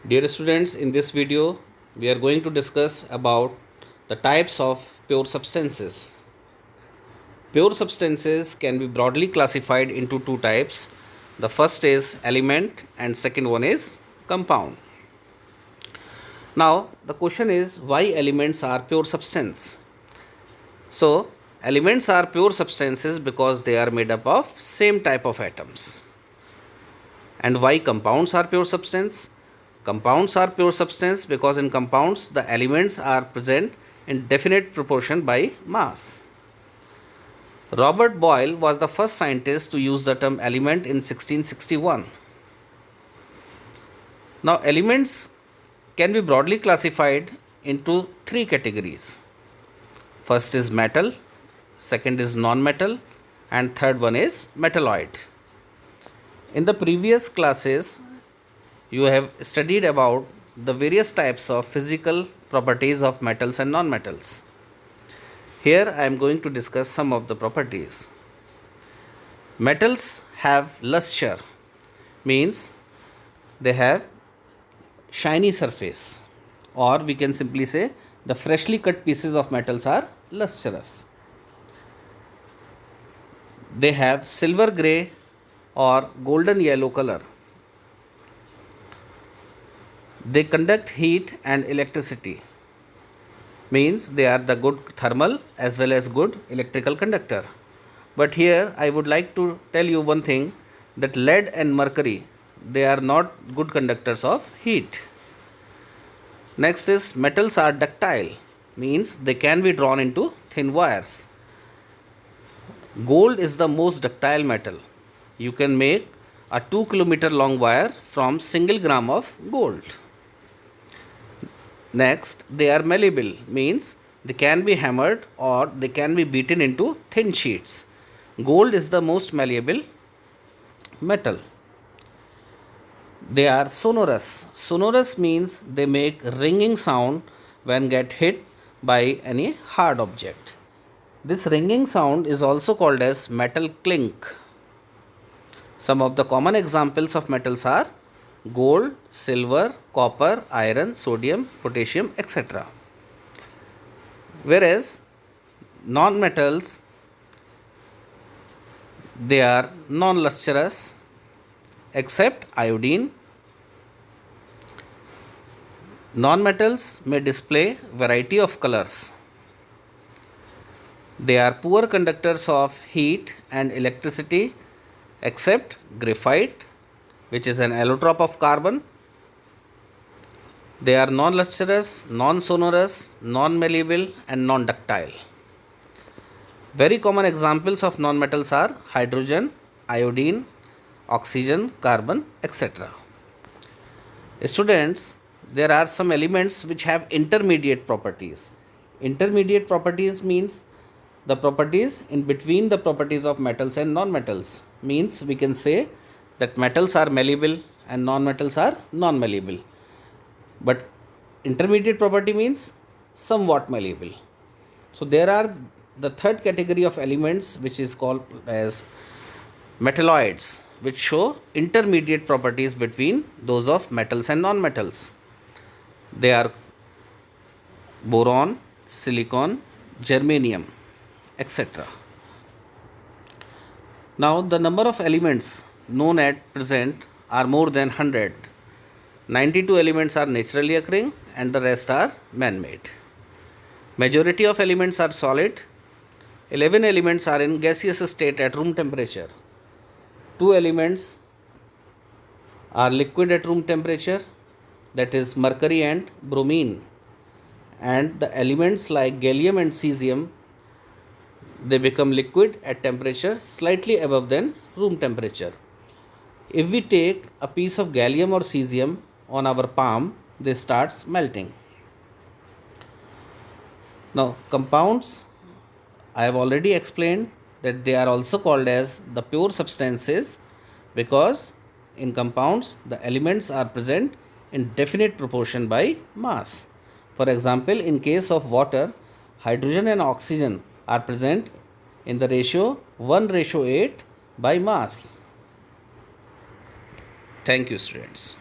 Dear students, in this video we are going to discuss about the types of pure substances. Pure substances can be broadly classified into two types. The first is element and second one is compound. Now the question is why elements are pure substance. So elements are pure substances because they are made up of same type of atoms. And why compounds are pure substance? Compounds are pure substance because in compounds the elements are present in definite proportion by mass. Robert Boyle was the first scientist to use the term element in 1661. Now elements can be broadly classified into three categories. First is metal, second is non-metal, and third one is metalloid. In the previous classes you have studied about the various types of physical properties of metals and non-metals. Here I am going to discuss some of the properties. Metals have luster, means they have shiny surface, or we can simply say the freshly cut pieces of metals are lustrous. They have silver grey or golden yellow color. They conduct heat and electricity, means they are the good thermal as well as good electrical conductor. But here I would like to tell you one thing, that lead and mercury, they are not good conductors of heat. Next is metals are ductile, means they can be drawn into thin wires. Gold is the most ductile metal. You can make a 2 kilometer long wire from single gram of gold. Next, they are malleable, means they can be hammered or they can be beaten into thin sheets. Gold is the most malleable metal. They are sonorous. Sonorous means they make ringing sound when get hit by any hard object. This ringing sound is also called as metal clink. Some of the common examples of metals are gold, silver, copper, iron, sodium, potassium, etc. Whereas non-metals, they are non-lustrous except iodine. Non-metals may display variety of colors. They are poor conductors of heat and electricity except graphite, which is an allotrope of carbon. They are non-lustrous, non-sonorous, non-malleable and non-ductile. Very common examples of non-metals are hydrogen, iodine, oxygen, carbon, etc. Students, there are some elements which have intermediate properties. Intermediate properties means the properties in between the properties of metals and non-metals. Means we can say that metals are malleable and non-metals are non-malleable. But intermediate property means somewhat malleable. So there are the third category of elements which is called as metalloids, which show intermediate properties between those of metals and non-metals. They are boron, silicon, germanium, etc. Now the number of elements known at present are more than 100. 92 elements are naturally occurring and the rest are man-made. Majority of elements are solid. 11 elements are in gaseous state at room temperature. 2 elements are liquid at room temperature, that is mercury and bromine. And the elements like gallium and cesium, they become liquid at temperature slightly above than room temperature. If we take a piece of gallium or cesium on our palm, they starts melting. Now compounds, I have already explained that they are also called as the pure substances because in compounds the elements are present in definite proportion by mass. For example, in case of water, hydrogen and oxygen are present in the ratio 1:8 by mass. Thank you, students.